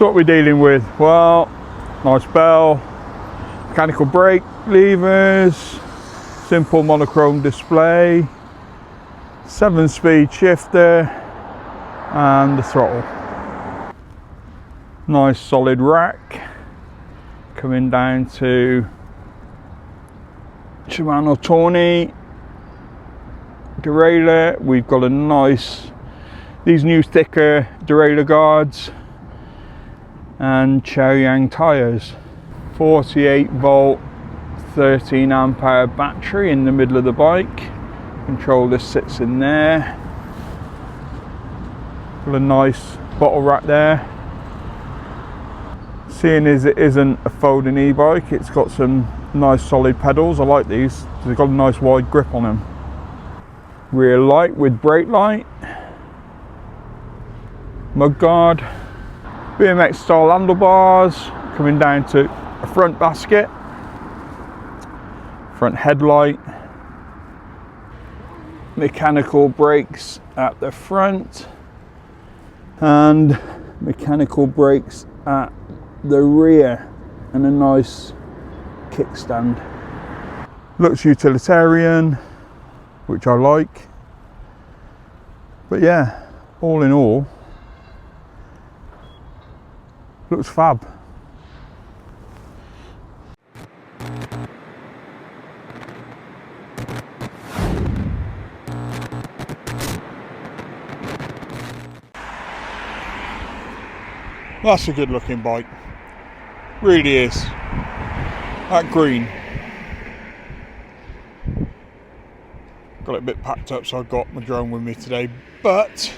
So what we're dealing with, well, nice bell, mechanical brake levers, simple monochrome display, 7-speed shifter, and the throttle. Nice solid rack coming down to Shimano Tawny derailleur. We've got a nice, these new thicker derailleur guards, and Chaoyang tyres. 48 volt 13 amp hour battery in the middle of the bike. Controller sits in there. Got a nice bottle rack there. Seeing as it isn't a folding e-bike, it's got some nice solid pedals. I like these, they've got a nice wide grip on them. Rear light with brake light, mud guard, BMX style handlebars coming down to a front basket, front headlight, mechanical brakes at the front, and mechanical brakes at the rear, and a nice kickstand. Looks utilitarian, which I like. But yeah, all in all, looks fab. That's a good looking bike, really is. That green, got it a bit packed up, so I've got my drone with me today, but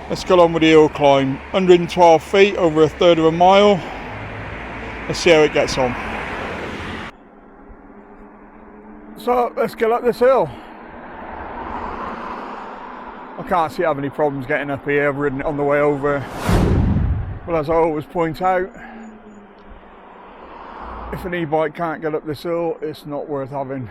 let's get on with the hill climb. 112 feet, over a third of a mile. Let's see how it gets on. So let's get up this hill. I can't see having any problems getting up here. I've ridden it on the way over. But as I always point out, if an e-bike can't get up this hill, it's not worth having.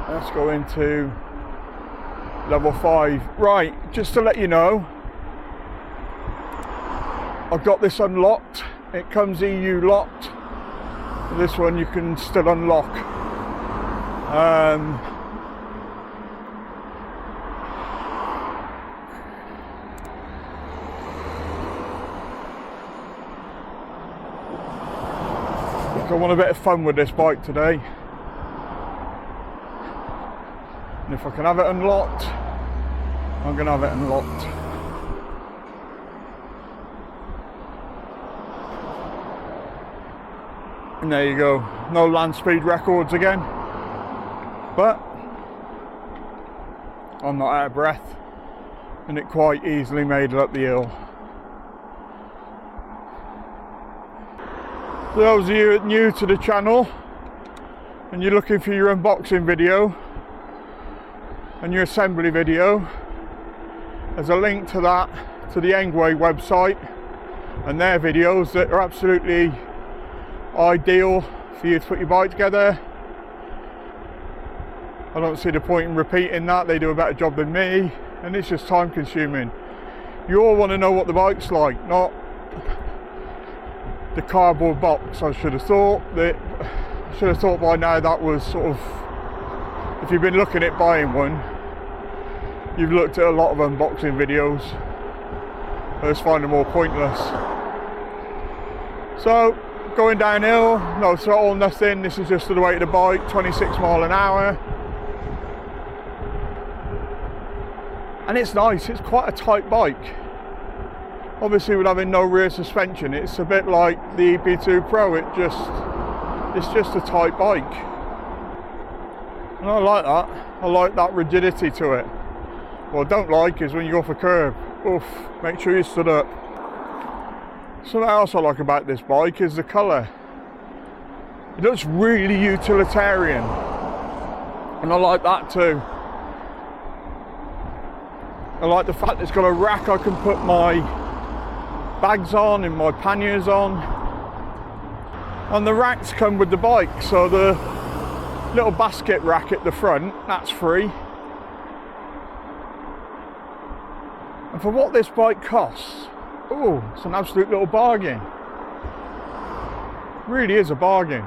Let's go into level 5. Right, just to let you know, I've got this unlocked. It comes EU locked. This one you can still unlock. I want a bit of fun with this bike today. And if I can have it unlocked, I'm going to have it unlocked. And there you go. No land speed records again. But I'm not out of breath. And it quite easily made it up the hill. For those of you new to the channel and you're looking for your unboxing video and your assembly video, there's a link to that, to the Engwe website and their videos that are absolutely ideal for you to put your bike together. I don't see the point in repeating that, they do a better job than me, and it's just time consuming. You all want to know what the bike's like, not the cardboard box. I should have thought by now that was sort of, if you've been looking at buying one, you've looked at a lot of unboxing videos. I just find them all pointless. So, going downhill, no throttle, nothing. This is just the weight of the bike, 26 mile an hour. And it's nice, it's quite a tight bike. Obviously with having no rear suspension, it's a bit like the EP2 Pro, it's just a tight bike. And I like that. I like that rigidity to it. What I don't like is when you go off a curb, oof, make sure you stood up. Something else I like about this bike is the colour. It looks really utilitarian, and I like that too. I like the fact it's got a rack I can put my bags on and my panniers on. And the racks come with the bike, so the little basket rack at the front, that's free. And for what this bike costs, oh, it's an absolute little bargain. Really is a bargain.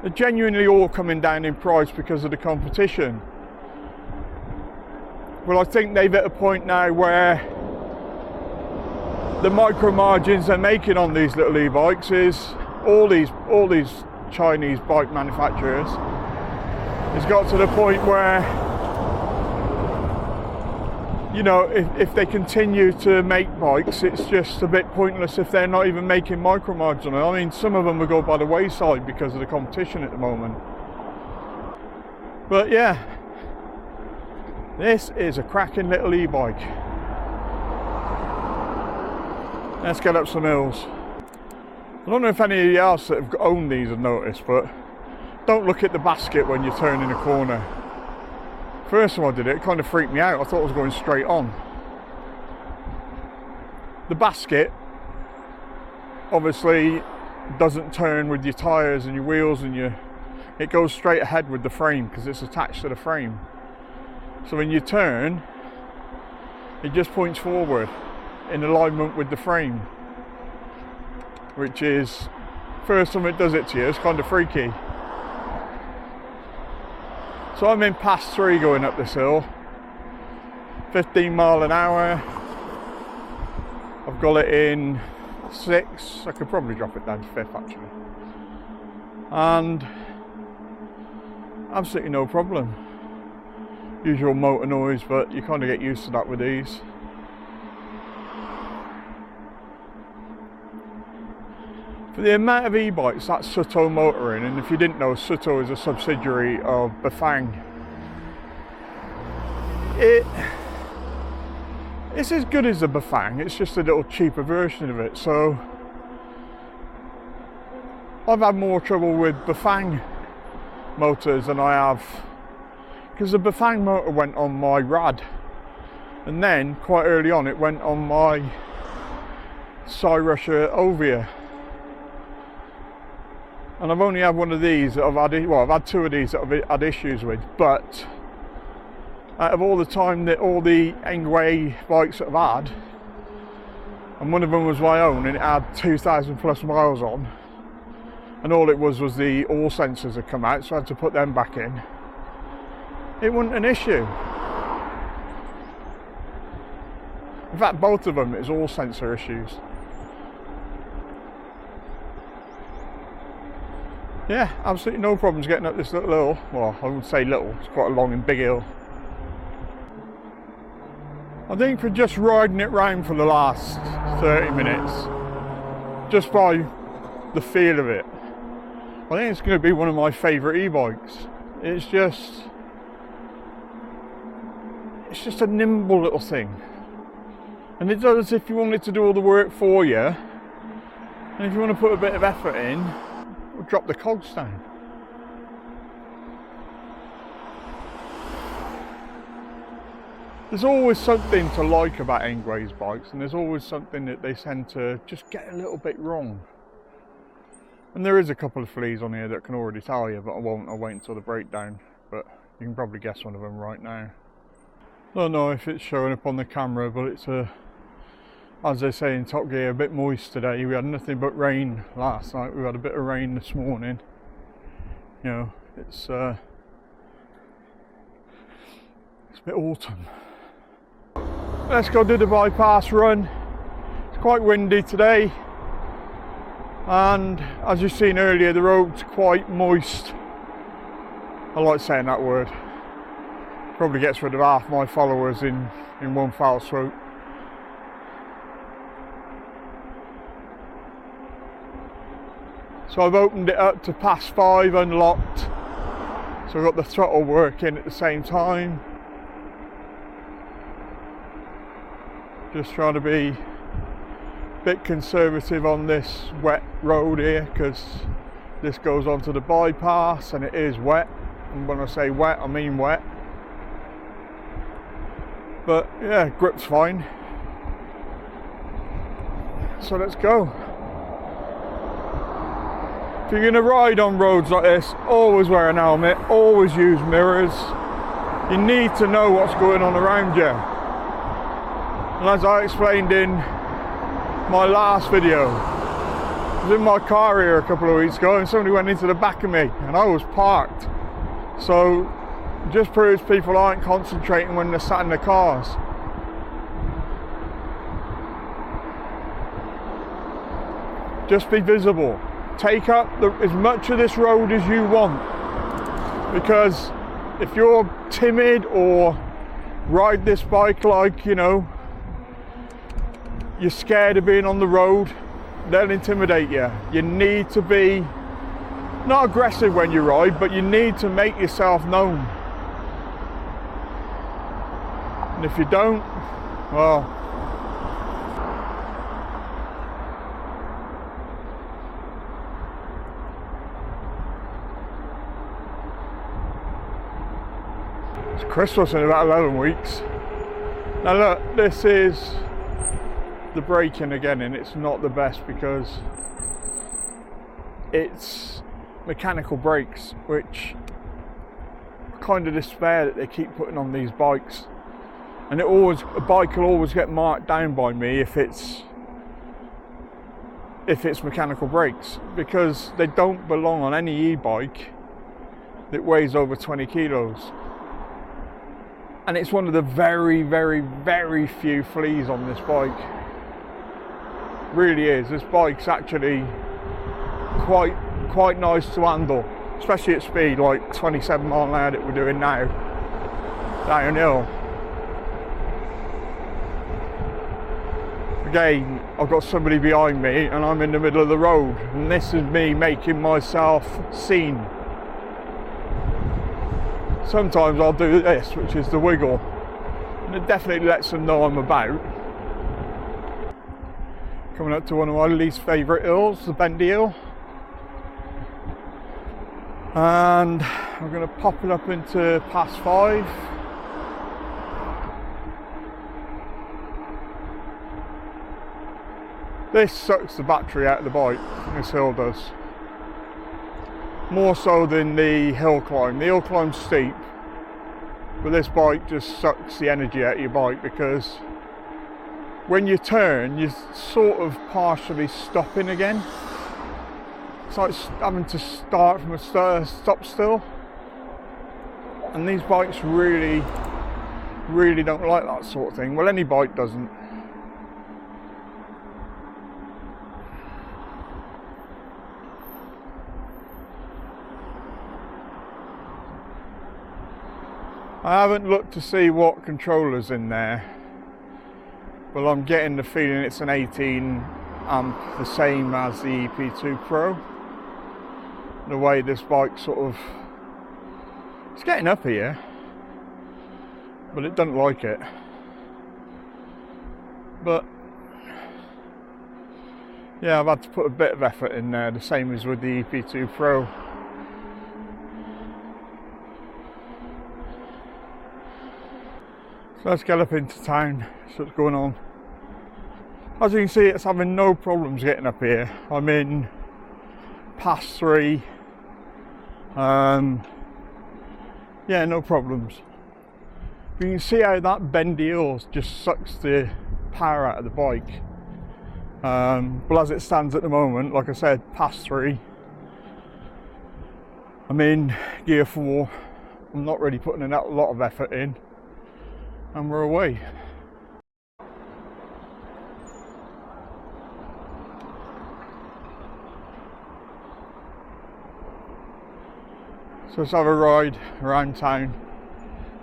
They're genuinely all coming down in price because of the competition. Well, I think they've hit a point now where the micro margins they're making on these little e-bikes is all these Chinese bike manufacturers. It's got to the point where, you know, if they continue to make bikes, it's just a bit pointless if they're not even making micro margins on it. I mean, some of them will go by the wayside because of the competition at the moment. But yeah, this is a cracking little e-bike. Let's get up some hills. I don't know if any of you else that have owned these have noticed, but don't look at the basket when you're turning a corner. First time I did it, it kind of freaked me out. I thought it was going straight on. The basket obviously doesn't turn with your tyres and your wheels and it goes straight ahead with the frame because it's attached to the frame. So when you turn, it just points forward in alignment with the frame, which is, first time it does it to you, it's kind of freaky. So I'm in pass 3 going up this hill, 15 mile an hour. I've got it in 6, I could probably drop it down to 5th actually. And absolutely no problem. Usual motor noise, but you kind of get used to that with these. For the amount of e-bikes that Suto motoring, and if you didn't know, Suto is a subsidiary of Bafang. It's as good as a Bafang, it's just a little cheaper version of it. So I've had more trouble with Bafang motors than I have, because the Bafang motor went on my Rad, and then quite early on it went on my Cyrusher Ovia. And I've only had one of these that I've had, well, I've had 2 of these that I've had issues with, but out of all the time that all the Engwe bikes that I've had, and one of them was my own and it had 2,000 plus miles on, and all it was the oil sensors had come out, so I had to put them back in. It wasn't an issue. In fact, both of them, it was all sensor issues. Yeah, absolutely no problems getting up this little hill. Well, I would say little, it's quite a long and big hill. I think for just riding it round for the last 30 minutes, just by the feel of it, I think it's going to be one of my favourite e-bikes. It's just a nimble little thing. And it does, if you want it to do all the work for you, and if you want to put a bit of effort in, it'll drop the cogs down. There's always something to like about Engwe's bikes, and there's always something that they tend to just get a little bit wrong. And there is a couple of fleas on here that can already tell you, but I'll wait until the breakdown. But you can probably guess one of them right now. I don't know if it's showing up on the camera, but it's as they say in Top Gear, a bit moist today. We had nothing but rain last night. We've had a bit of rain this morning. You know, it's a bit autumn. Let's go do the bypass run. It's quite windy today, and as you've seen earlier, the road's quite moist. I like saying that word. Probably gets rid of half my followers in one foul swoop. So I've opened it up to pass 5 unlocked. So I've got the throttle working at the same time. Just trying to be a bit conservative on this wet road here, because This goes onto the bypass and it is wet. And when I say wet, I mean wet. But yeah, grip's fine. So let's go. If you're going to ride on roads like this, always wear an helmet, always use mirrors. You need to know what's going on around you. And as I explained in my last video, I was in my car here a couple of weeks ago and somebody went into the back of me and I was parked. So just proves people aren't concentrating when they're sat in their cars. Just be visible. Take up as much of this road as you want, because if you're timid or ride this bike like, you know, you're scared of being on the road, they'll intimidate you. You need to be not aggressive when you ride, but you need to make yourself known. And if you don't, well, it's Christmas in about 11 weeks. Now look, this is the braking again, and it's not the best because it's mechanical brakes, which I kind of despair that they keep putting on these bikes. And a bike will always get marked down by me if it's mechanical brakes, because they don't belong on any e-bike that weighs over 20 kilos. And it's one of the very, very, very few fleas on this bike. Really is. This bike's actually quite nice to handle, especially at speed like 27 mile an hour that we're doing now, downhill. Again, I've got somebody behind me and I'm in the middle of the road, and this is me making myself seen. Sometimes I'll do this, which is the wiggle, and it definitely lets them know I'm about. Coming up to one of my least favourite hills, the Bendy Hill. And I'm going to pop it up into Pass 5. This sucks the battery out of the bike, this hill does. More so than the hill climb. The hill climb's steep, but this bike just sucks the energy out of your bike, because when you turn, you're sort of partially stopping again. It's like having to start from a stop still. And these bikes really don't like that sort of thing. Well, any bike doesn't. I haven't looked to see what controller's in there, but I'm getting the feeling it's an 18 amp, the same as the EP2 Pro. The way this bike sort of, it's getting up here, but it doesn't like it. But yeah, I've had to put a bit of effort in there, the same as with the EP2 Pro. So let's get up into town, see what's going on. As you can see, it's having no problems getting up here. I'm in Pass 3. Yeah, no problems. But you can see how that bendy hill just sucks the power out of the bike. But as it stands at the moment, like I said, Pass 3. I'm in gear 4. I'm not really putting in a lot of effort in. And we're away. So let's have a ride around town,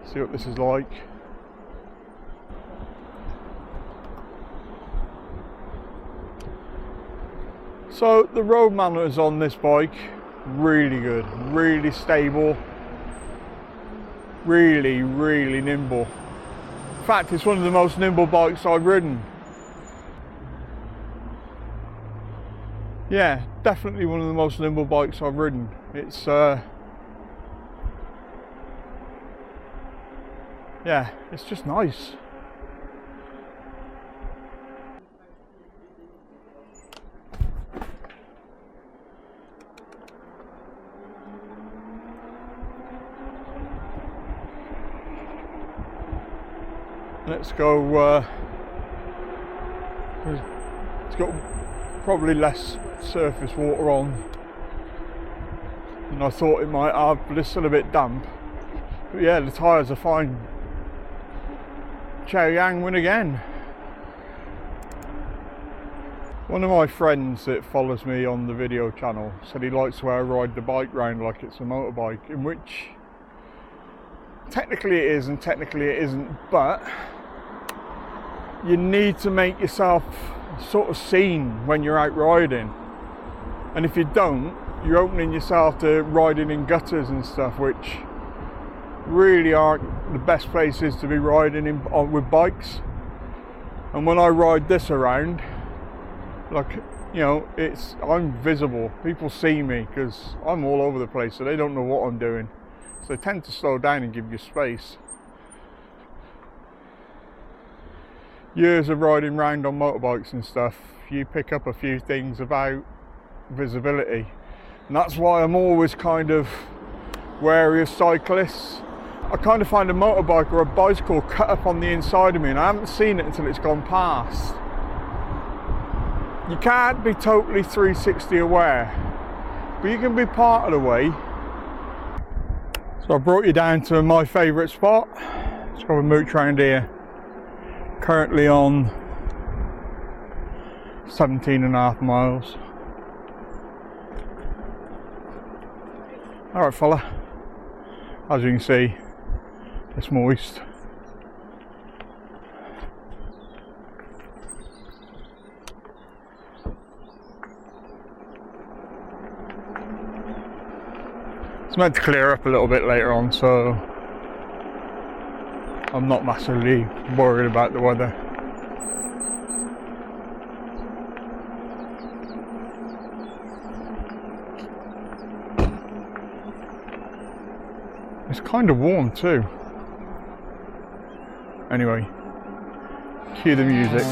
see what this is like. So the road manners on this bike, really good, really stable, really nimble. In fact, it's one of the most nimble bikes I've ridden. yeah, definitely one of the most nimble bikes I've ridden. It's yeah, it's just nice. Let's go, it's got probably less surface water on than I thought it might have, but it's still a bit damp. But yeah, the tyres are fine. Yang win again. One of my friends that follows me on the video channel said he likes the way I ride the bike round like it's a motorbike, in which technically it is and technically it isn't, but you need to make yourself sort of seen when you're out riding, and if you don't, you're opening yourself to riding in gutters and stuff, which really aren't the best places to be riding in with bikes. And when I ride this around, like, you know, I'm visible. People see me because I'm all over the place, so they don't know what I'm doing, so they tend to slow down and give you space. Years of riding around on motorbikes and stuff, you pick up a few things about visibility, and that's why I'm always kind of wary of cyclists. I kind of find a motorbike or a bicycle cut up on the inside of me and I haven't seen it until it's gone past. You can't be totally 360 aware, but you can be part of the way. So I brought you down to my favourite spot. Let's have a mooch around here. Currently on 17.5 miles. Alright fella, as you can see, it's moist. It's meant to clear up a little bit later on, so I'm not massively worried about the weather. It's kind of warm too. Anyway, cue the music.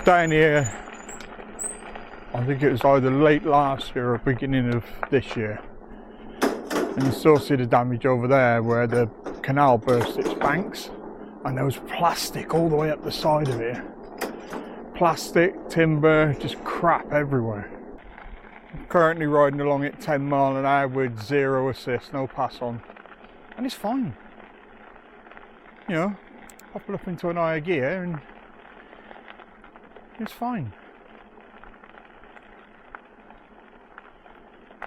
Down here, I think it was either late last year or beginning of this year, and you still see the damage over there where the canal burst its banks, and there was plastic all the way up the side of it. Plastic, timber, just crap everywhere. I'm currently riding along at 10 miles an hour with 0 assist, no pass on, and it's fine. You know, pop it up into an higher gear and it's fine.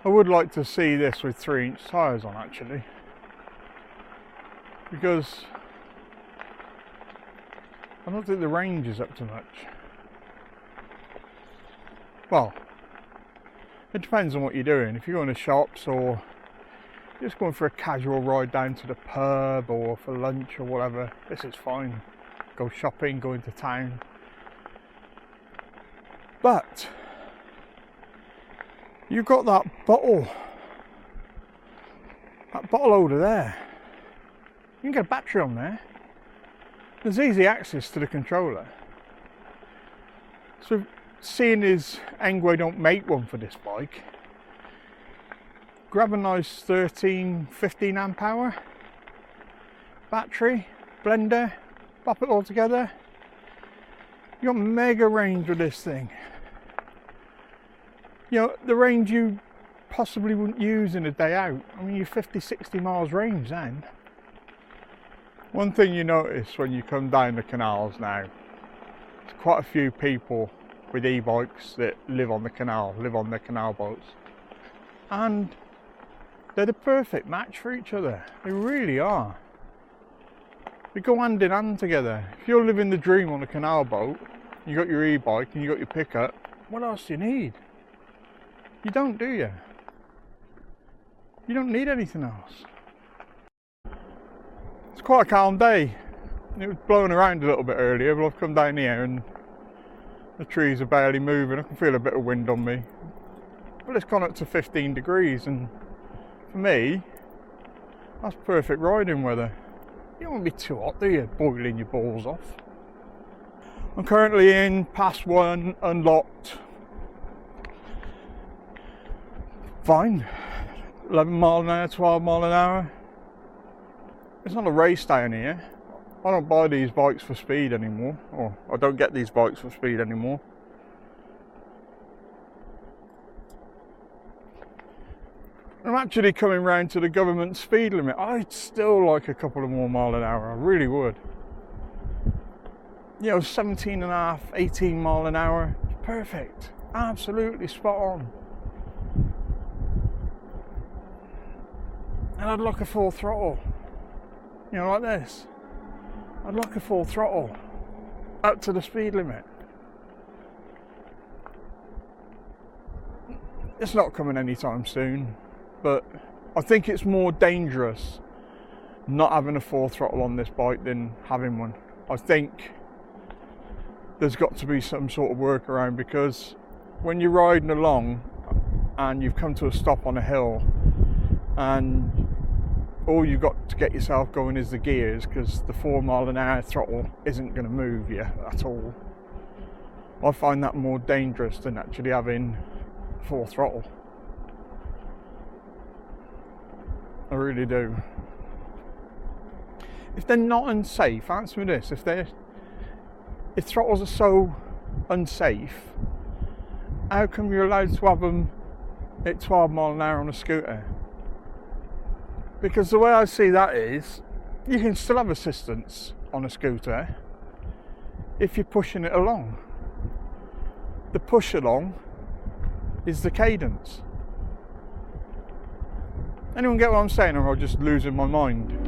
I would like to see this with 3-inch tyres on actually, because I don't think the range is up to much. Well, it depends on what you're doing. If you're going to shops or just going for a casual ride down to the pub or for lunch or whatever, this is fine. Go shopping, go into town. But you've got that bottle holder there. You can get a battery on there. There's easy access to the controller. So seeing as Engwe don't make one for this bike, grab a nice 15 amp hour battery, blender, pop it all together. You got mega range with this thing. You know, the range you possibly wouldn't use in a day out. I mean, you're 50-60 miles range then. One thing you notice when you come down the canals now, there's quite a few people with e-bikes that live on the canal, live on their canal boats. And they're the perfect match for each other. They really are. They go hand in hand together. If you're living the dream on a canal boat, you got your e-bike and you got your pickup, what else do you need? You don't, do you? You don't need anything else. It's quite a calm day. It was blowing around a little bit earlier, but I've come down here and the trees are barely moving. I can feel a bit of wind on me. But it's gone up to 15 degrees and for me, that's perfect riding weather. You don't want to be too hot, do you? Boiling your balls off. I'm currently in Pass 1 unlocked. Fine. 11 mile an hour, 12 mile an hour. It's not a race down here. I don't buy these bikes for speed anymore, or I don't get these bikes for speed anymore. I'm actually coming round to the government speed limit. I'd still like a couple of more mile an hour, I really would. You know, 17 and a half, 18 mile an hour, perfect, absolutely spot on. And I'd like a full throttle, you know, like this. I'd like a full throttle up to the speed limit. It's not coming anytime soon, but I think it's more dangerous not having a full throttle on this bike than having one. I think there's got to be some sort of workaround, because when you're riding along and you've come to a stop on a hill and all you've got to get yourself going is the gears, because the 4 mile an hour throttle isn't going to move you at all. I find that more dangerous than actually having full throttle. I really do. If they're not unsafe, answer me this, if throttles are so unsafe, how come you're allowed to have them at 12 mile an hour on a scooter? Because the way I see that is, you can still have assistance on a scooter if you're pushing it along. The push along is the cadence. Anyone get what I'm saying, or am I just losing my mind?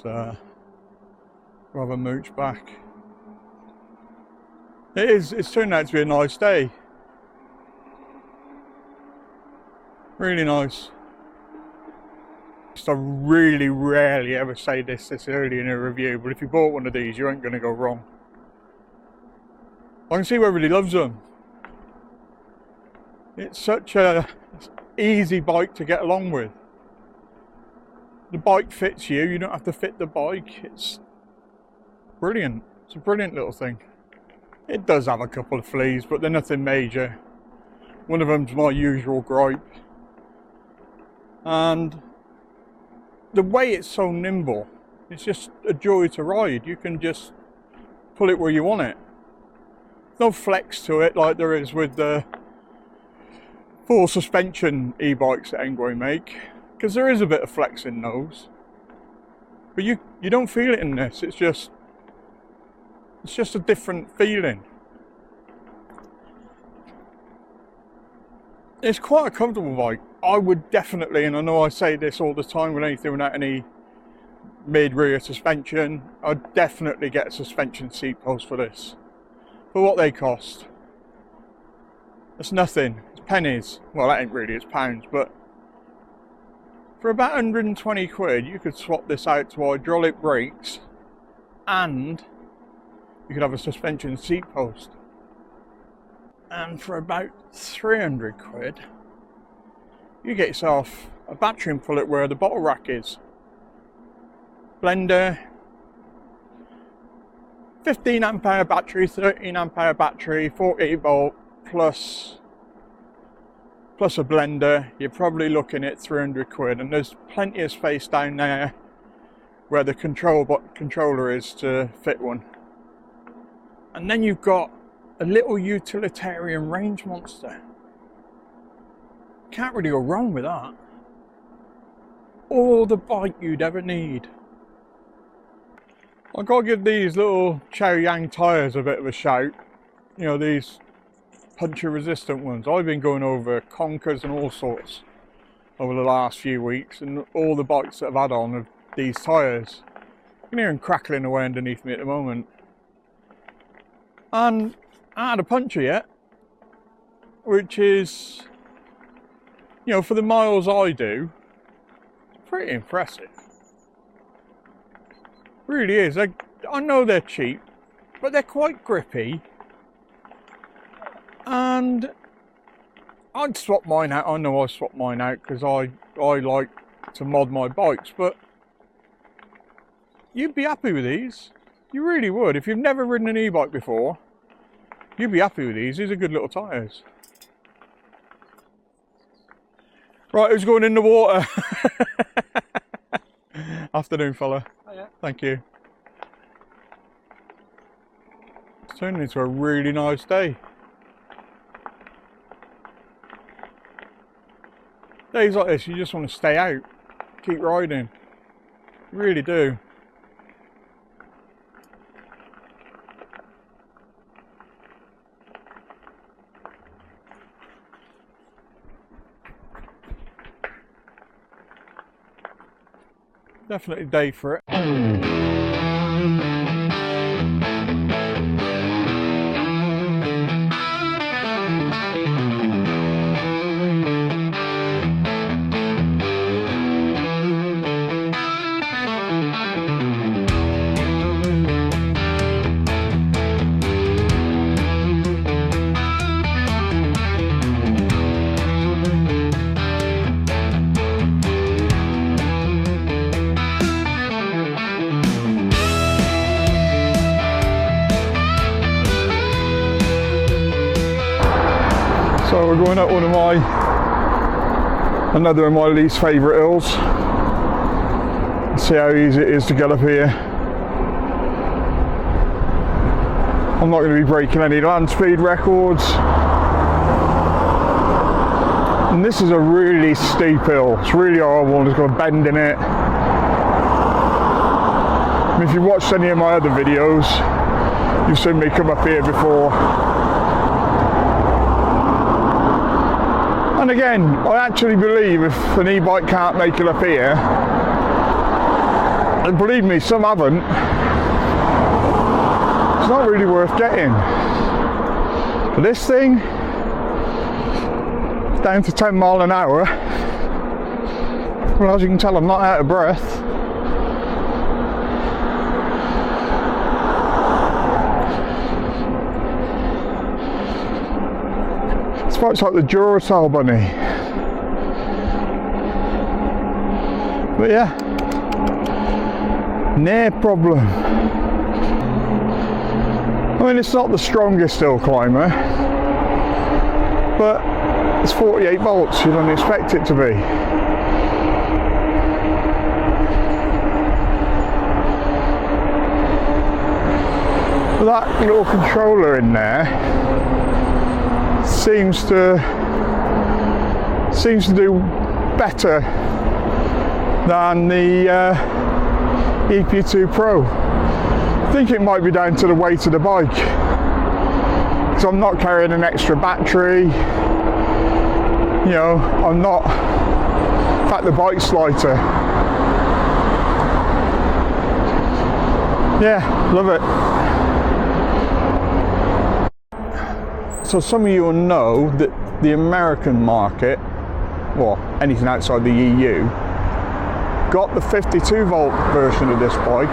Let's have a mooch back. It's turned out to be a nice day. Really nice. I really rarely ever say this early in a review, but if you bought one of these, you ain't going to go wrong. I can see why everybody loves them. It's such a easy bike to get along with. The bike fits you, you don't have to fit the bike. It's brilliant. It's a brilliant little thing. It does have a couple of fleas, but they're nothing major. One of them's my usual gripe. And the way it's so nimble, it's just a joy to ride. You can just pull it where you want it. No flex to it like there is with the full suspension e-bikes that Engwe make, because there is a bit of flex in those. But you don't feel it in this. It's just a different feeling. It's quite a comfortable bike. I would definitely, and I know I say this all the time with anything without any mid-rear suspension, I'd definitely get a suspension seat post for this. For what they cost. It's nothing. It's pennies. Well, that ain't really, it's pounds, but for about 120 quid, you could swap this out to hydraulic brakes and you could have a suspension seat post. And for about 300 quid, you get yourself a battery and pull it where the bottle rack is. Blender, 15 amp hour battery, 13 amp hour battery, 48 volt plus a blender. You're probably looking at 300 quid, and there's plenty of space down there where the controller is to fit one. And then you've got a little utilitarian range monster. Can't really go wrong with that. All the bike you'd ever need. I've got to give these little Chow Yang tyres a bit of a shout. You know, these puncture resistant ones. I've been going over conkers and all sorts over the last few weeks, and all the bikes that I've had on have these tyres. You can hear them crackling away underneath me at the moment. And I had a puncture yet, which is, you know, for the miles I do, pretty impressive. Really is. I know they're cheap, but they're quite grippy. And I'd swap mine out. I know I swap mine out because I like to mod my bikes, but you'd be happy with these. You really would. If you've never ridden an e-bike before, you'd be happy with these. These are good little tyres. Right, who's going in the water? Afternoon, fella. Oh, yeah. Thank you. It's turning into a really nice day. Days like this, you just want to stay out, keep riding. You really do. Definitely a day for it. So we're going up one of another of my least favourite hills. Let's see how easy it is to get up here. I'm not going to be breaking any land speed records. And this is a really steep hill. It's really horrible. It's got a bend in it. And if you've watched any of my other videos, you've seen me come up here before. And again, I actually believe if an e-bike can't make it up here, at believe me, some haven't. It's not really worth getting. But this thing, it's down to 10 mile an hour. Well, as you can tell, I'm not out of breath. This bike's like the Duracell bunny. But yeah, no problem. I mean, it's not the strongest hill climber, but it's 48 volts, you don't expect it to be. But that little controller in there seems to do better than the EP2 Pro. I think it might be down to the weight of the bike, because I'm not carrying an extra battery, you know, I'm not, in fact the bike's lighter. Yeah, love it. So some of you will know that the American market, well, anything outside the EU, got the 52 volt version of this bike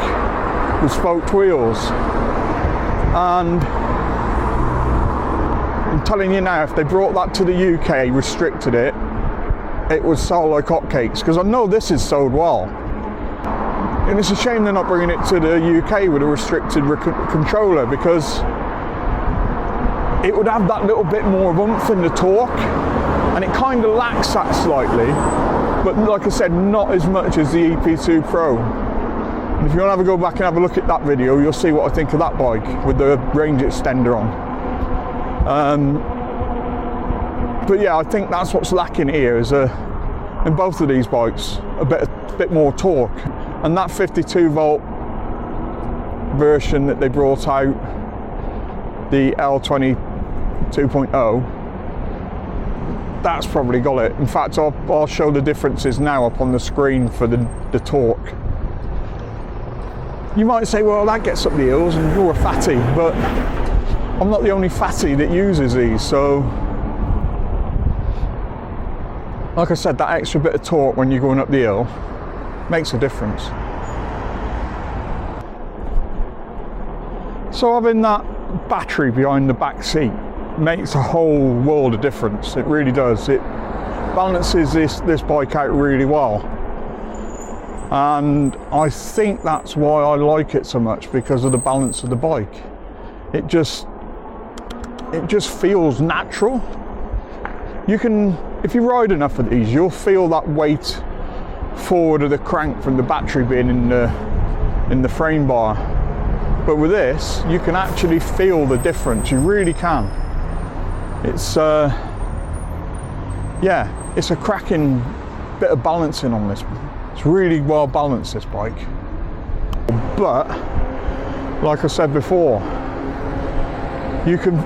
with spoked wheels. And I'm telling you now, if they brought that to the UK, restricted it, it would sell like hotcakes, because I know this is sold well. And it's a shame they're not bringing it to the UK with a restricted controller, because it would have that little bit more oomph in the torque, and it kind of lacks that slightly, but like I said, not as much as the EP2 Pro. And if you want to have a go back and have a look at that video, you'll see what I think of that bike with the range extender on. But yeah, I think that's what's lacking here, is in both of these bikes, a bit more torque. And that 52 volt version that they brought out, the L20 2.0, that's probably got it. In fact, I'll show the differences now up on the screen for the torque. You might say, well, that gets up the hills and you're a fatty, but I'm not the only fatty that uses these, so like I said, that extra bit of torque when you're going up the hill makes a difference. So having that battery behind the back seat makes a whole world of difference. It really does. It balances this bike out really well, and I think that's why I like it so much, because of the balance of the bike. It just feels natural. You can, if you ride enough of these, you'll feel that weight forward of the crank from the battery being in the frame bar. But with this, you can actually feel the difference. You really can. It's yeah, it's a cracking bit of balancing on this. It's really well balanced, this bike. But like I said before, you can.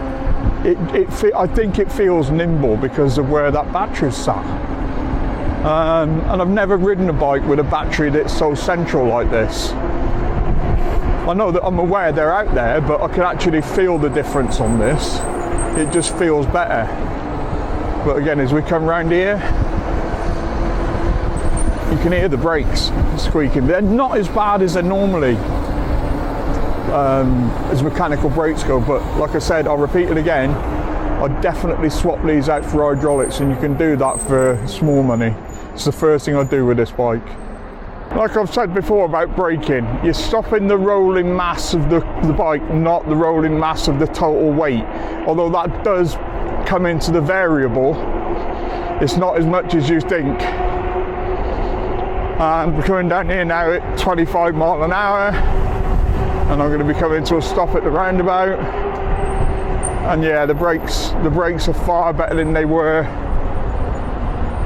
I think it feels nimble because of where that battery's sat. And I've never ridden a bike with a battery that's so central like this. I know that I'm aware they're out there, but I can actually feel the difference on this. It just feels better. But again, as we come round here, you can hear the brakes squeaking. They're not as bad as they're normally, as mechanical brakes go, but like I said, I'll repeat it again, I'd definitely swap these out for hydraulics, and you can do that for small money. It's the first thing I do with this bike. Like I've said before about braking, you're stopping the rolling mass of the bike, not the rolling mass of the total weight. Although that does come into the variable, it's not as much as you think. We're coming down here now at 25 mile an hour, and I'm going to be coming to a stop at the roundabout. And yeah, the brakes are far better than they were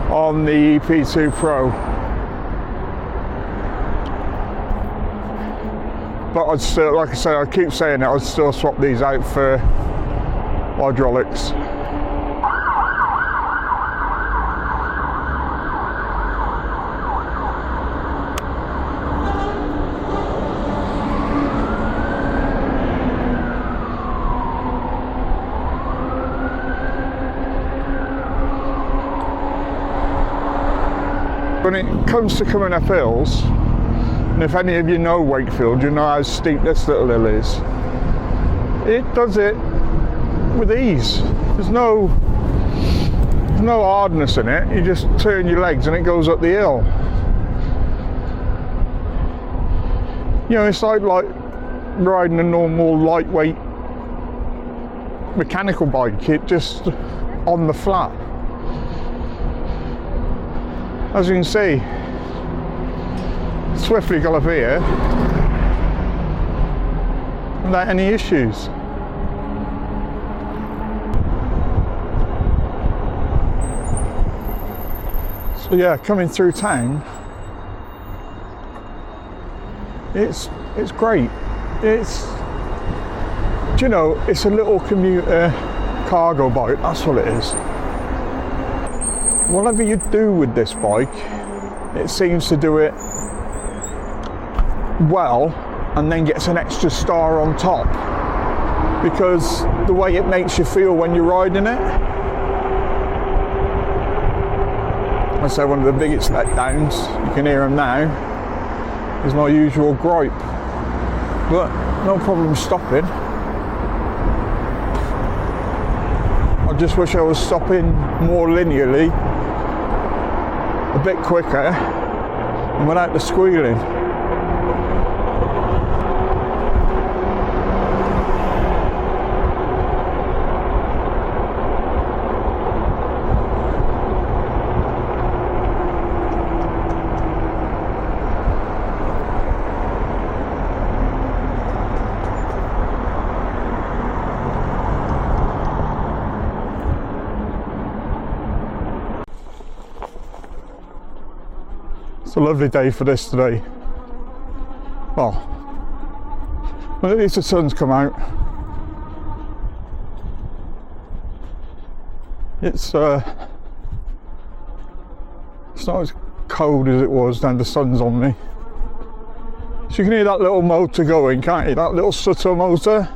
on the EP2 Pro. But I'd still, like I say, I keep saying it, I'd still swap these out for hydraulics. When it comes to coming up hills, and if any of you know Wakefield, you know how steep this little hill is. It does it with ease. There's no hardness in it. You just turn your legs and it goes up the hill. You know, it's like riding a normal lightweight mechanical bike. It just on the flat. As you can see, swiftly got up here without any issues. So yeah, coming through town, it's great. It's, do you know, it's a little commuter cargo bike, that's what it is. Whatever you do with this bike, it seems to do it well and then gets an extra star on top because the way it makes you feel when you're riding it. I say one of the biggest letdowns, you can hear them now, is my usual gripe, but no problem stopping. I just wish I was stopping more linearly, a bit quicker, and without the squealing. It's a lovely day for this today. Well, at least the sun's come out. It's not as cold as it was, then the sun's on me. So you can hear that little motor going, can't you? That little Sutter motor.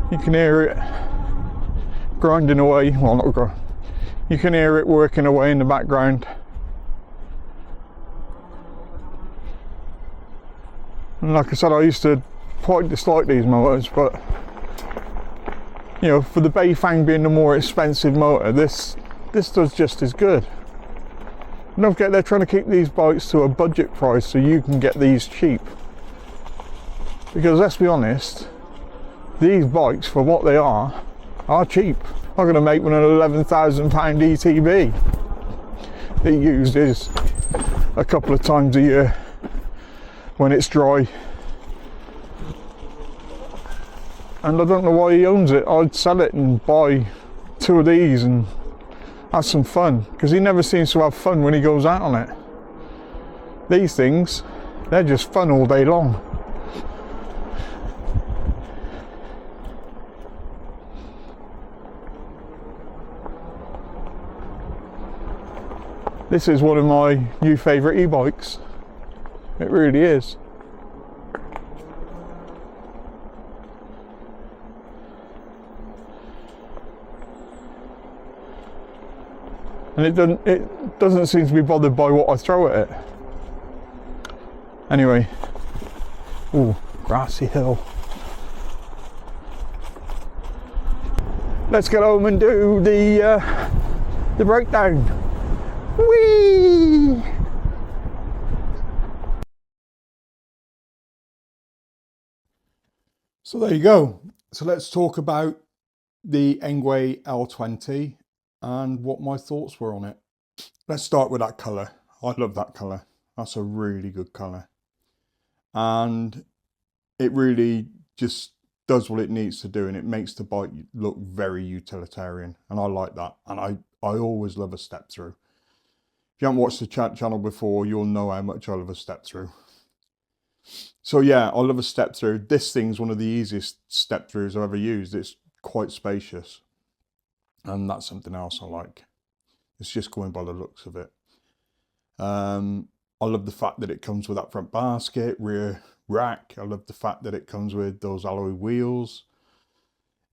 You can hear it grinding away. Well, not grinding. You can hear it working away in the background. And like I said, I used to quite dislike these motors, but you know, for the Beifang being the more expensive motor, this does just as good. And don't forget, they're trying to keep these bikes to a budget price so you can get these cheap. Because let's be honest, these bikes, for what they are cheap. I'm going to make one an £11,000 ETB that uses a couple of times a year when it's dry, and I don't know why he owns it. I'd sell it and buy two of these and have some fun, because he never seems to have fun when he goes out on it. These things, they're just fun all day long. This is one of my new favourite e-bikes. It really is. And it doesn't seem to be bothered by what I throw at it. Anyway, ooh, grassy hill. Let's get home and do the breakdown. Whee! So there you go. So let's talk about the Engwe L20 and what my thoughts were on it. Let's start with that colour. I love that colour. That's a really good colour. And it really just does what it needs to do, and it makes the bike look very utilitarian. And I like that. And I always love a step through. If you haven't watched the channel before, you'll know how much I love a step through. So yeah, I love a step through. This thing's one of the easiest step throughs I've ever used. It's quite spacious, and that's something else I like. It's just going by the looks of it. I love the fact that it comes with that front basket, rear rack. I love the fact that it comes with those alloy wheels.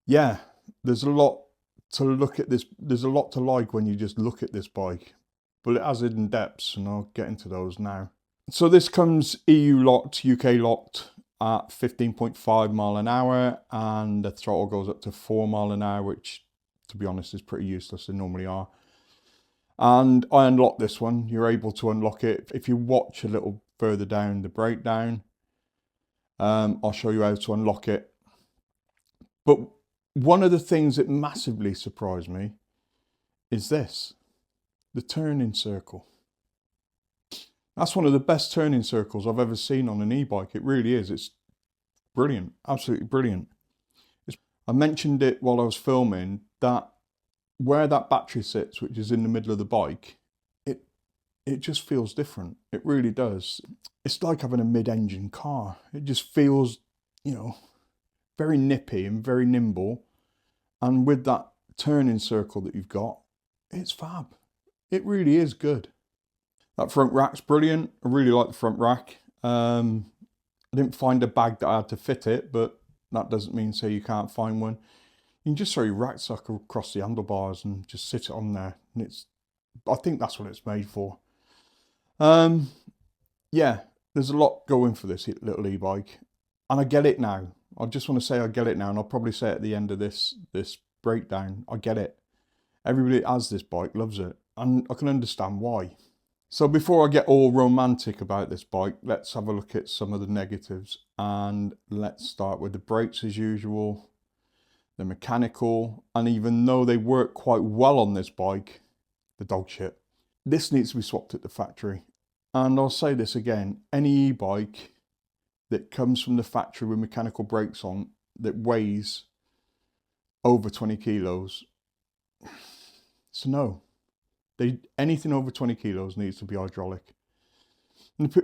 Yeah, there's a lot to look at this. There's a lot to like when you just look at this bike. but it has hidden depths, and I'll get into those now. So this comes EU locked, UK locked at 15.5 mile an hour, and the throttle goes up to 4 mile an hour, which to be honest is pretty useless, they normally are. And I unlocked this one. You're able to unlock it if you watch a little further down the breakdown. I'll show you how to unlock it. But one of the things that massively surprised me is this, the turning circle. That's one of the best turning circles I've ever seen on an e-bike. It really is. It's brilliant, absolutely brilliant. I mentioned it while I was filming that where that battery sits, which is in the middle of the bike, it just feels different. It really does. It's like having a mid-engine car. It just feels, you know, very nippy and very nimble. And with that turning circle that you've got, it's fab. It really is good. That front rack's brilliant. I really like the front rack. I didn't find a bag that I had to fit it, but that doesn't mean say you can't find one. You can just throw your rucksack across the handlebars and just sit it on there. And I think that's what it's made for. Yeah, there's a lot going for this little e-bike, and I get it now. I just want to say I get it now, and I'll probably say at the end of this breakdown, I get it. Everybody that has this bike loves it, and I can understand why. So before I get all romantic about this bike, let's have a look at some of the negatives, and let's start with the brakes as usual. They're mechanical, and even though they work quite well on this bike, the dog shit. This needs to be swapped at the factory. And I'll say this again, any e-bike that comes from the factory with mechanical brakes on that weighs over 20 kilos, so no. Anything over 20 kilos needs to be hydraulic. And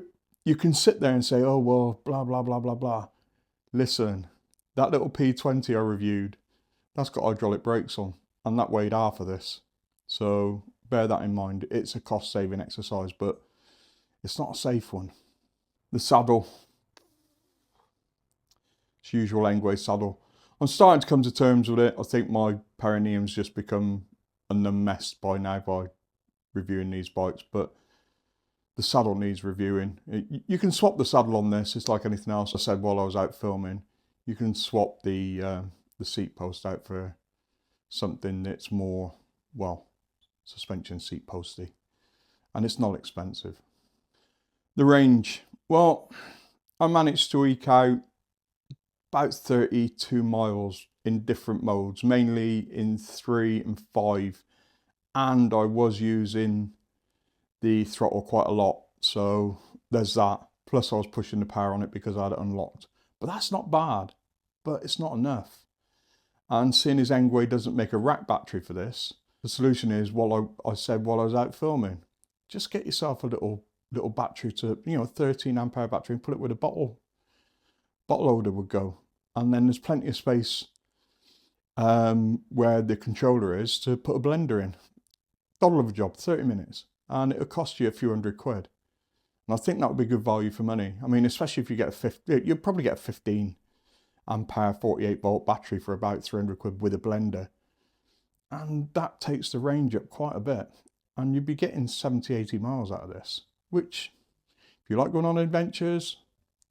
you can sit there and say, oh, well, blah, blah, blah, blah, blah. Listen, that little P20 I reviewed, that's got hydraulic brakes on, and that weighed half of this. So bear that in mind. It's a cost-saving exercise, but it's not a safe one. The saddle. It's usual Engwe saddle. I'm starting to come to terms with it. I think my perineum's just become a mess by now by reviewing these bikes, but the saddle needs reviewing. You can swap the saddle on this. It's like anything else. I said while I was out filming, you can swap the seat post out for something that's more, well, suspension seat posty, and it's not expensive. The range, well, I managed to eke out about 32 miles in different modes, mainly in 3 and 5, and I was using the throttle quite a lot, so there's that. Plus I was pushing the power on it because I had it unlocked. But that's not bad, but it's not enough. And seeing as Engwe doesn't make a rack battery for this, the solution is, I said while I was out filming, just get yourself a little battery to, you know, a 13 amp hour battery and put it with a bottle holder would go. And then there's plenty of space where the controller is to put a blender in. Doddle of a job, 30 minutes. And it'll cost you a few £100. And I think that would be good value for money. I mean, especially if you get you'll probably get a 15 amp hour 48 volt battery for about £300 with a blender. And that takes the range up quite a bit. And you'd be getting 70, 80 miles out of this, which if you like going on adventures,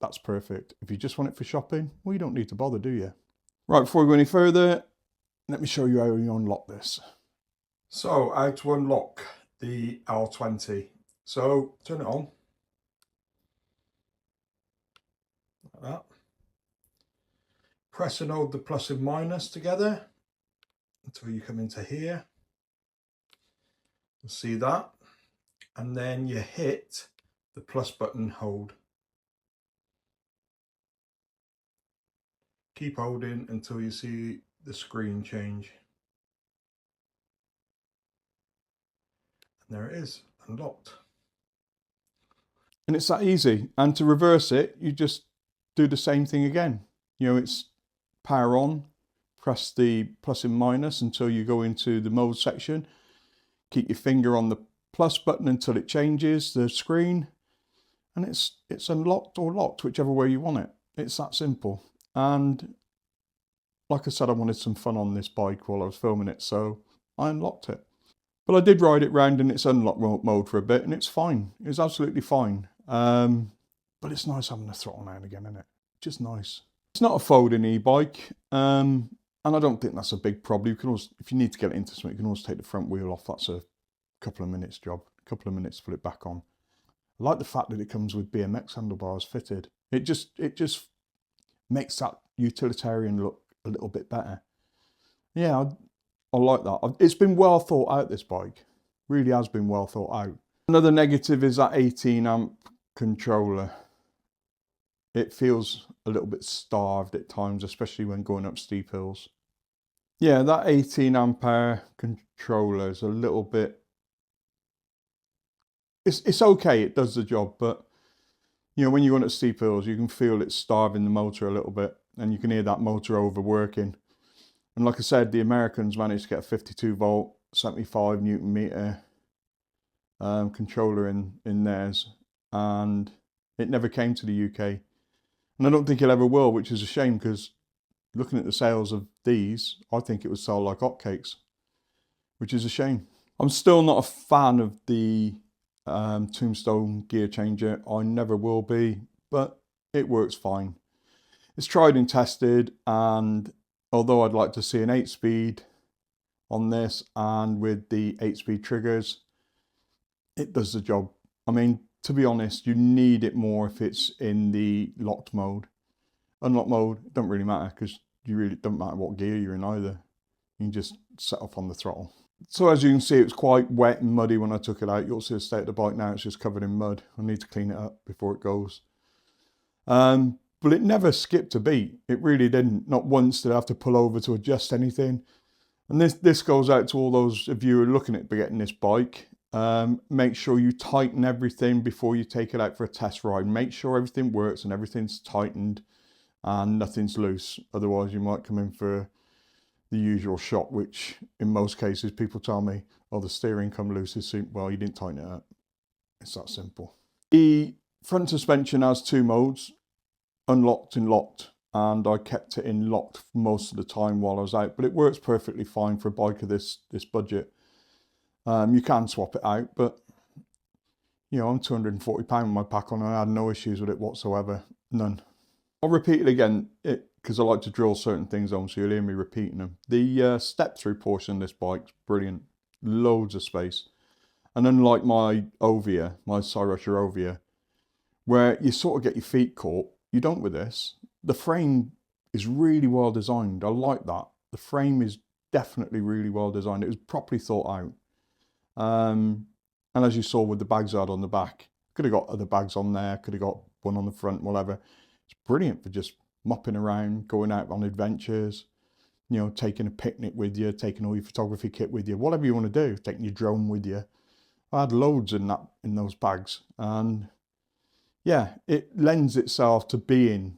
that's perfect. If you just want it for shopping, well, you don't need to bother, do you? Right, before we go any further, let me show you how you unlock this. So, how to unlock the L20. So, turn it on. Like that. Press and hold the plus and minus together until you come into here. You'll see that. And then you hit the plus button, hold. Keep holding until you see the screen change. And there it is, unlocked. And it's that easy. And to reverse it, you just do the same thing again. You know, it's power on, press the plus and minus until you go into the mode section. Keep your finger on the plus button until it changes the screen. And it's unlocked or locked, whichever way you want it. It's that simple. And like I said, I wanted some fun on this bike while I was filming it, so I unlocked it. But I did ride it round in its unlock mode for a bit, and it's fine. It's absolutely fine. But it's nice having the throttle now and again, isn't it? Just nice. It's not a folding e-bike, and I don't think that's a big problem. You can always, if you need to get it into something, you can always take the front wheel off. That's a couple of minutes job, a couple of minutes to put it back on. I like the fact that it comes with BMX handlebars fitted. It just makes that utilitarian look a little bit better. Yeah, I like that. It's been well thought out, this bike. Really has been well thought out. Another negative is that 18 amp controller. It feels a little bit starved at times, especially when going up steep hills. Yeah, that 18 ampere controller is a little bit... It's okay, it does the job, but you know, when you're going up steep hills, you can feel it starving the motor a little bit, and you can hear that motor overworking. And like I said, the Americans managed to get a 52 volt, 75 Newton meter controller in theirs, and it never came to the UK. And I don't think it ever will, which is a shame, because looking at the sales of these, I think it would sell like hotcakes, which is a shame. I'm still not a fan of the Tombstone gear changer. I never will be, but it works fine. It's tried and tested, and although I'd like to see an 8-speed on this and with the 8-speed triggers, it does the job. I mean, to be honest, you need it more if it's in the locked mode. Unlocked mode, it doesn't really matter, because you really don't matter what gear you're in either. You can just set off on the throttle. So as you can see, it was quite wet and muddy when I took it out. You'll see the state of the bike now, it's just covered in mud. I need to clean it up before it goes. But it never skipped a beat. It really didn't. Not once did I have to pull over to adjust anything. And this goes out to all those of you who are looking at getting this bike. Make sure you tighten everything before you take it out for a test ride. Make sure everything works and everything's tightened and nothing's loose. Otherwise you might come in for the usual shot, which in most cases people tell me, oh, the steering come loose. Well, you didn't tighten it up. It's that simple. The front suspension has 2 modes, unlocked and locked, and I kept it in locked most of the time while I was out, but it works perfectly fine for a bike of this budget. You can swap it out, but you know, I'm £240 with my pack on, and I had no issues with it whatsoever, none. I'll repeat it again, because I like to drill certain things on, so you'll hear me repeating them. The step-through portion of this bike's brilliant, loads of space. And unlike my Ovia, my Cyrusher Ovia, where you sort of get your feet caught, you don't with this. The frame is really well designed. I like that. The frame is definitely really well designed. It was properly thought out. And as you saw with the bags I had on the back, could have got other bags on there, could have got one on the front, whatever. It's brilliant for just mopping around, going out on adventures, you know, taking a picnic with you, taking all your photography kit with you, whatever you want to do, taking your drone with you. I had loads in those bags, and yeah, it lends itself to being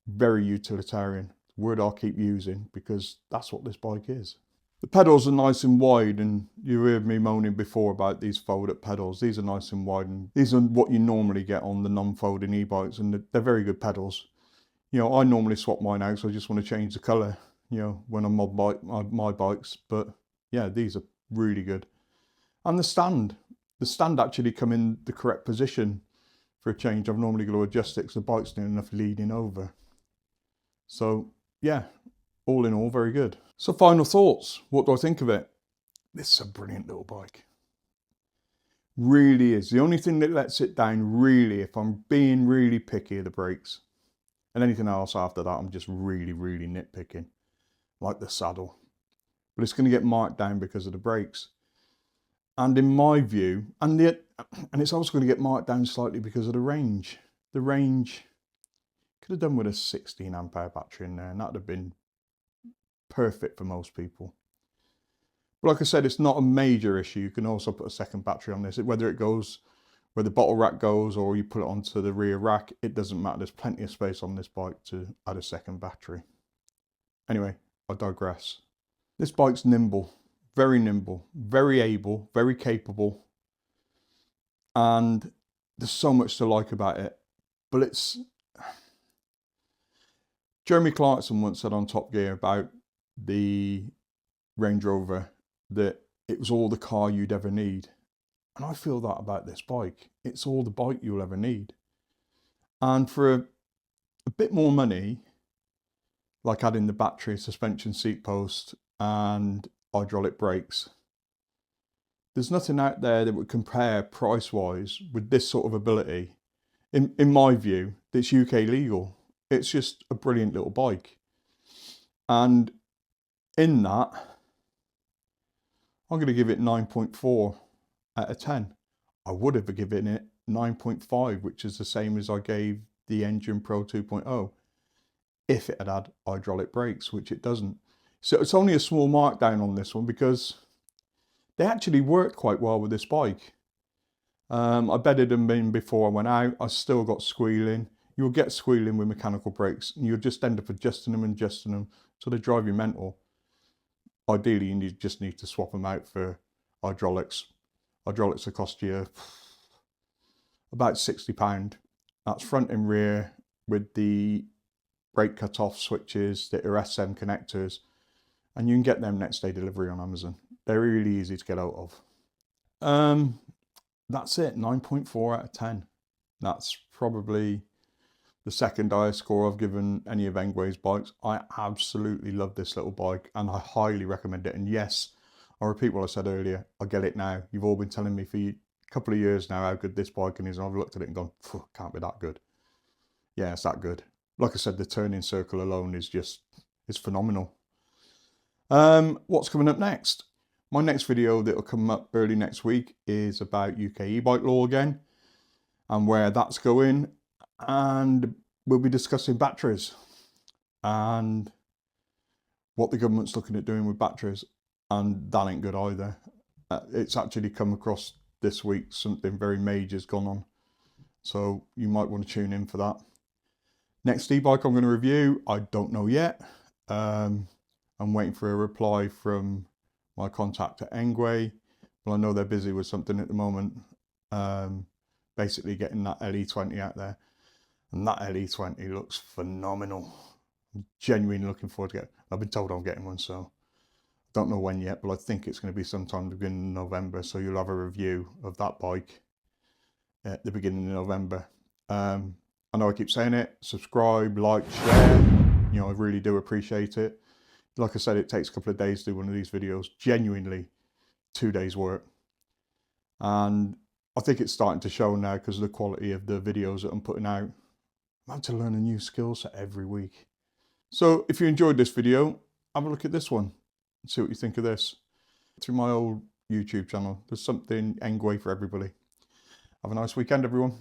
very utilitarian. Word I'll keep using, because that's what this bike is. The pedals are nice and wide, and you heard me moaning before about these fold-up pedals. These are nice and wide, and these are what you normally get on the non-folding e-bikes, and they're very good pedals. You know, I normally swap mine out, so I just want to change the colour, you know, when I mod my bikes. But yeah, these are really good. And the stand actually come in the correct position for a change. I've normally got to adjust it because the bike's near enough leaning over. So yeah, all in all, very good. So final thoughts, what do I think of it? This is a brilliant little bike. Really is. The only thing that lets it down, really, if I'm being really picky, are the brakes. And anything else after that, I'm just really, really nitpicking, like the saddle. But it's going to get marked down because of the brakes. And in my view, and it's also going to get marked down slightly because of the range. The range could have done with a 16 ampere battery in there, and that would have been perfect for most people. But like I said, it's not a major issue. You can also put a second battery on this. Whether it goes where the bottle rack goes or you put it onto the rear rack, it doesn't matter. There's plenty of space on this bike to add a second battery. Anyway, I digress. This bike's nimble, very able, very capable. And there's so much to like about it. But it's... Jeremy Clarkson once said on Top Gear about the Range Rover that it was all the car you'd ever need. And I feel that about this bike. It's all the bike you'll ever need. And for a bit more money, like adding the battery, suspension, seat post and hydraulic brakes, there's nothing out there that would compare price-wise with this sort of ability, in my view, that's UK legal. It's just a brilliant little bike. And in that, I'm going to give it 9.4 out of 10. I would have given it 9.5, which is the same as I gave the Engine Pro 2.0, if it had had hydraulic brakes, which it doesn't. So it's only a small markdown on this one because they actually worked quite well with this bike. I bedded them in before I went out. I still got squealing. You'll get squealing with mechanical brakes, and you'll just end up adjusting them so they drive you mental. Ideally, you just need to swap them out for hydraulics. Hydraulics will cost you about £60. That's front and rear with the brake cut-off switches, the SM connectors, and you can get them next day delivery on Amazon. They're really easy to get out of. That's it, 9.4 out of 10. That's probably the second highest score I've given any of Engwe's bikes. I absolutely love this little bike and I highly recommend it. And yes, I repeat what I said earlier, I get it now. You've all been telling me for a couple of years now how good this bike is, and I've looked at it and gone, can't be that good. Yeah, it's that good. Like I said, the turning circle alone is it's phenomenal. What's coming up next? My next video that will come up early next week is about UK e-bike law again and where that's going. And we'll be discussing batteries and what the government's looking at doing with batteries. And that ain't good either. It's actually come across this week, something very major's gone on. So you might want to tune in for that. Next e-bike I'm going to review, I don't know yet. I'm waiting for a reply from my contact at Engwe. Well, I know they're busy with something at the moment. Basically getting that LE20 out there. And that LE20 looks phenomenal. I'm genuinely looking forward to it. I've been told I'm getting one, so I don't know when yet, but I think it's going to be sometime beginning of November. So you'll have a review of that bike at the beginning of November. I know I keep saying it, subscribe, like, share. You know, I really do appreciate it. Like I said, it takes a couple of days to do one of these videos, genuinely 2 days work. And I think it's starting to show now because of the quality of the videos that I'm putting out. I'm having to learn a new skill set every week. So if you enjoyed this video, have a look at this one and see what you think of this. Through my old YouTube channel, there's something Engwe for everybody. Have a nice weekend, everyone.